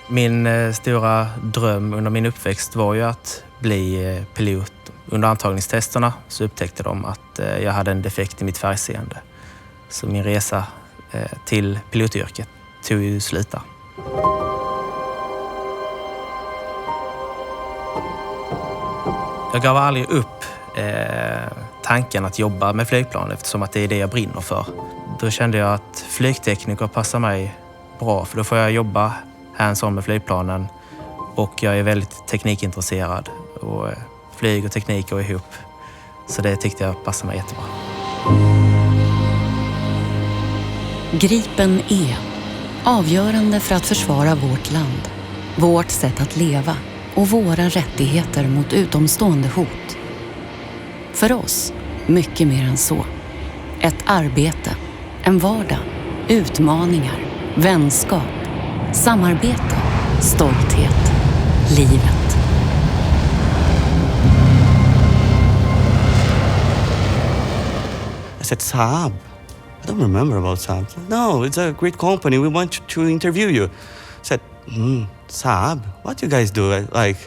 Min stora dröm under min uppväxt var ju att bli pilot. Under antagningstesterna så upptäckte de att jag hade en defekt i mitt färgseende. Så min resa till pilotyrket tog ju slut där. Jag gav aldrig upp tanken att jobba med flygplan eftersom att det är det jag brinner för. Då kände jag att flygtekniker passar mig bra för då får jag jobba hands-on med flygplanen och jag är väldigt teknikintresserad och flyg och teknik går ihop. Så det tyckte jag passade mig jättebra. Gripen är avgörande för att försvara vårt land, vårt sätt att leva och våra rättigheter mot utomstående hot. För oss, mycket mer än så. Ett arbete, en vardag, utmaningar, vänskap, samarbete, stolthet, livet. I said, Saab? I don't remember about Saab. No, it's a great company. We want to interview you. I said, Saab? What do you guys do? Like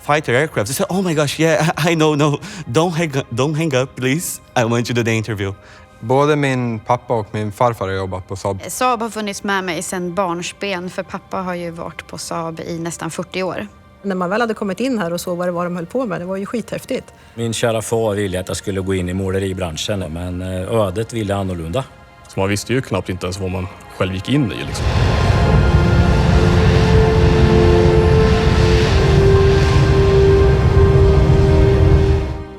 fighter aircraft? I said, oh my gosh, yeah, I know. No, don't hang up, please. I want to do the interview. Både min pappa och min farfar har jobbat på Saab. Saab har funnits med mig sedan barnsben, för pappa har ju varit på Saab i nästan 40 år. När man väl hade kommit in här och såg vad det var de höll på med, det var ju skithäftigt. Min kära far ville att jag skulle gå in i måleribranschen, men ödet ville annorlunda. Så man visste ju knappt inte ens vad man själv gick in i liksom.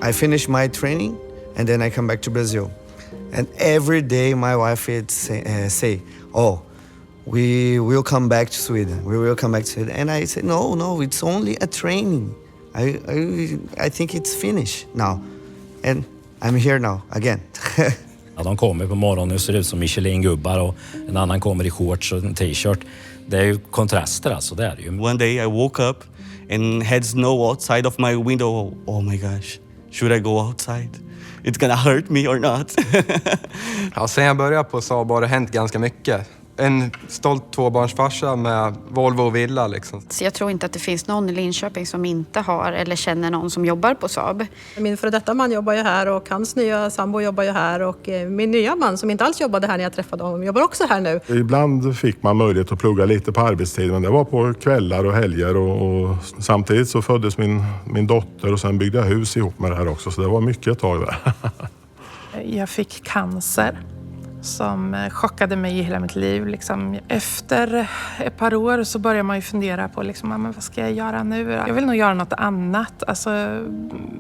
I finished my training and then I come back to Brazil. And every day my wife would say, oh, we will come back to Sweden. We will come back to Sweden. And I said, no, it's only a training. I think it's finished now. And I'm here now again. Ja, de kommer på morgonen och ser ut som Michelin-gubbar och en annan kommer i shorts och en t-shirt. Det är ju kontraster alltså, det är det ju. One day I woke up and had snow outside of my window. Oh my gosh, should I go outside? It's gonna hurt me or not? Ja, sen jag började på Saab har det hänt ganska mycket. En stolt tvåbarnsfarsa med Volvo och villa liksom. Så jag tror inte att det finns någon i Linköping som inte har eller känner någon som jobbar på Saab. Min före detta man jobbar ju här och hans nya sambo jobbar ju här och min nya man som inte alls jobbade här när jag träffade honom jobbar också här nu. Ibland fick man möjlighet att plugga lite på arbetstid, men det var på kvällar och helger och samtidigt så föddes min dotter och sen byggde jag hus ihop med det här också, så det var mycket ett tag där. Jag fick cancer som chockade mig i hela mitt liv. Liksom. Efter ett par år så börjar man ju fundera på liksom, men vad ska jag göra nu? Jag vill nog göra något annat, alltså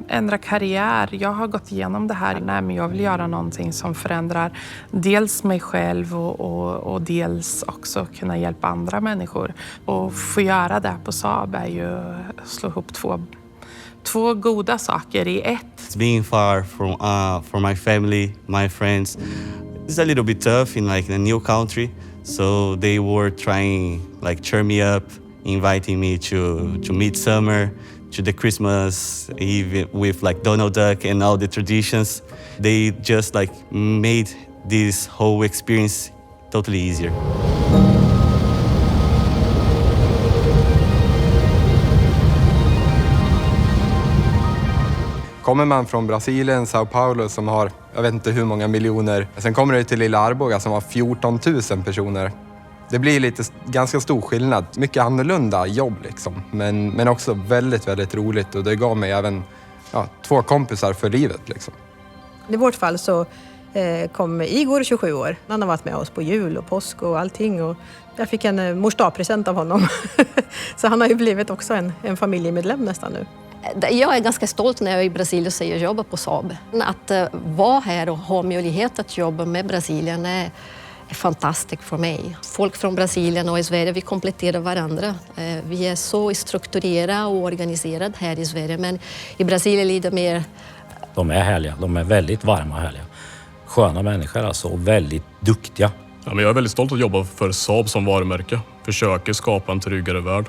ändra karriär. Jag har gått igenom det här. Nej, men jag vill göra någonting som förändrar dels mig själv och dels också kunna hjälpa andra människor. Och få göra det på Saab är ju att slå ihop två goda saker i ett. Being far from my family, my friends, it's a little bit tough in like a new country. So they were trying like cheer me up, inviting me to Midsummer, to the Christmas Eve with like Donald Duck and all the traditions. They just like made this whole experience totally easier. Kommer man från Brasilien, Sao Paulo som har, jag vet inte hur många miljoner. Sen kommer det till lilla Arboga som har 14 000 personer. Det blir ganska stor skillnad. Mycket annorlunda jobb liksom. Men också väldigt, väldigt roligt. Och det gav mig även 2 kompisar för livet liksom. I vårt fall så kom Igor 27 år. Han har varit med oss på jul och påsk och allting. Och jag fick en mors dagpresent av honom. Så han har ju blivit också en familjemedlem nästan nu. Jag är ganska stolt när jag är i Brasilien och säger att jag jobbar på Saab. Att vara här och ha möjlighet att jobba med Brasilien är fantastiskt för mig. Folk från Brasilien och i Sverige, vi kompletterar varandra. Vi är så strukturerade och organiserade här i Sverige, men i Brasilien är det mer... De är härliga, de är väldigt varma och härliga. Sköna människor alltså, och väldigt duktiga. Ja, men jag är väldigt stolt att jobba för Saab som varumärke. Försöker skapa en tryggare värld.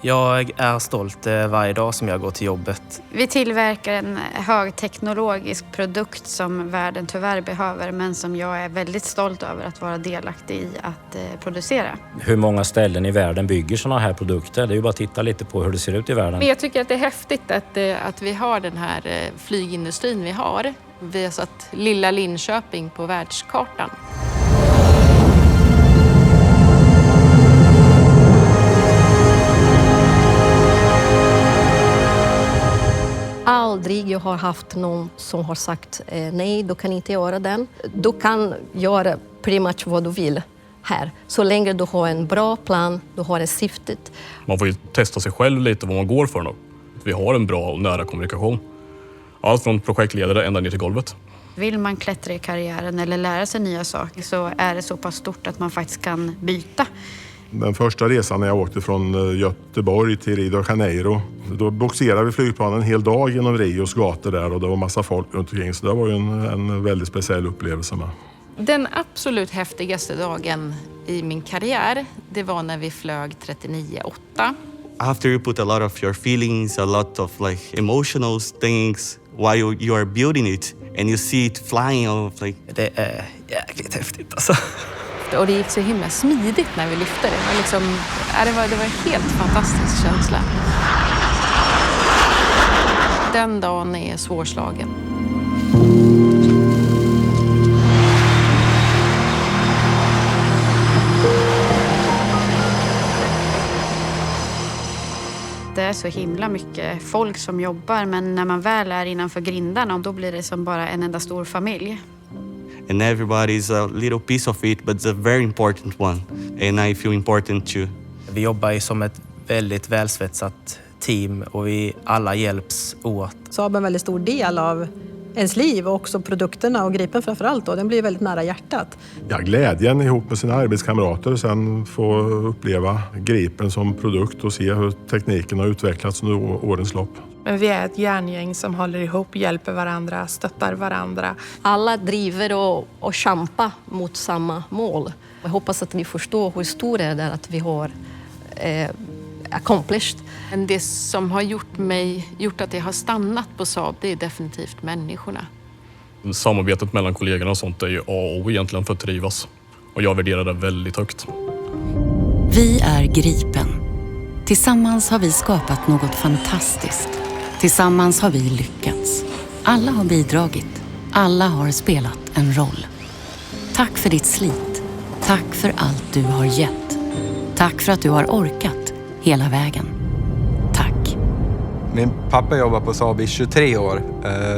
Jag är stolt varje dag som jag går till jobbet. Vi tillverkar en högteknologisk produkt som världen tyvärr behöver, men som jag är väldigt stolt över att vara delaktig i att producera. Hur många ställen i världen bygger sådana här produkter? Det är ju bara att titta lite på hur det ser ut i världen. Men jag tycker att det är häftigt att vi har den här flygindustrin vi har. Vi har satt lilla Linköping på världskartan. Aldrig jag har haft någon som har sagt nej, du kan inte göra den. Du kan göra pretty much vad du vill här. Så länge du har en bra plan, du har ett syftet. Man får ju testa sig själv lite vad man går för nu. Vi har en bra och nära kommunikation. Allt från projektledare ända ner till golvet. Vill man klättra i karriären eller lära sig nya saker så är det så pass stort att man faktiskt kan byta. Den första resan när jag åkte från Göteborg till Rio de Janeiro, då boxerade vi flygplanen en hel dag genom Rios gator där och det var massa folk runt omkring. Så det var ju en väldigt speciell upplevelse med. Den absolut häftigaste dagen i min karriär, det var när vi flög 39-8. After you put a lot of your feelings, a lot of like emotional things while you are building it and you see it flying off like... Det är jäkligt häftigt alltså. Och det gick så himla smidigt när vi lyfte det. Det var en helt fantastisk känsla. Den dagen är svårslagen. Det är så himla mycket folk som jobbar, men när man väl är innanför grindarna då blir det som bara en enda stor familj. And everybody's a little piece of it, but it's a very important one. And I feel important too. Vi jobbar ju som ett väldigt välsvetsat team och vi alla hjälps åt. Saab är en väldigt stor del av ens liv och också produkterna och Gripen framförallt. Den blir väldigt nära hjärtat. Ja, glädjen ihop med sina arbetskamrater och sen få uppleva Gripen som produkt och se hur tekniken har utvecklats under årens lopp. Men vi är ett järngäng som håller ihop, hjälper varandra, stöttar varandra. Alla driver och kämpar mot samma mål. Jag hoppas att ni förstår hur stor det är att vi har accomplished. Men det som har gjort att jag har stannat på Saab, det är definitivt människorna. Samarbetet mellan kollegorna och sånt är ju A och O egentligen för att trivas. Och jag värderar det väldigt högt. Vi är Gripen. Tillsammans har vi skapat något fantastiskt. Tillsammans har vi lyckats. Alla har bidragit. Alla har spelat en roll. Tack för ditt slit. Tack för allt du har gett. Tack för att du har orkat hela vägen. Tack. Min pappa jobbar på Saab i 23 år.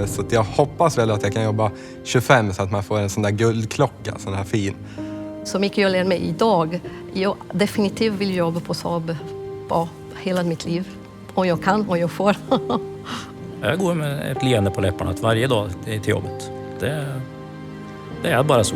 Så att jag hoppas väl att jag kan jobba 25 så att man får en sån där guldklocka, sån här fin. Så mycket jag lär mig idag. Jag definitivt vill jobba på Saab hela mitt liv. Och jag kan och jag får. Jag går med ett leende på läpparna varje dag till jobbet. Det är bara så.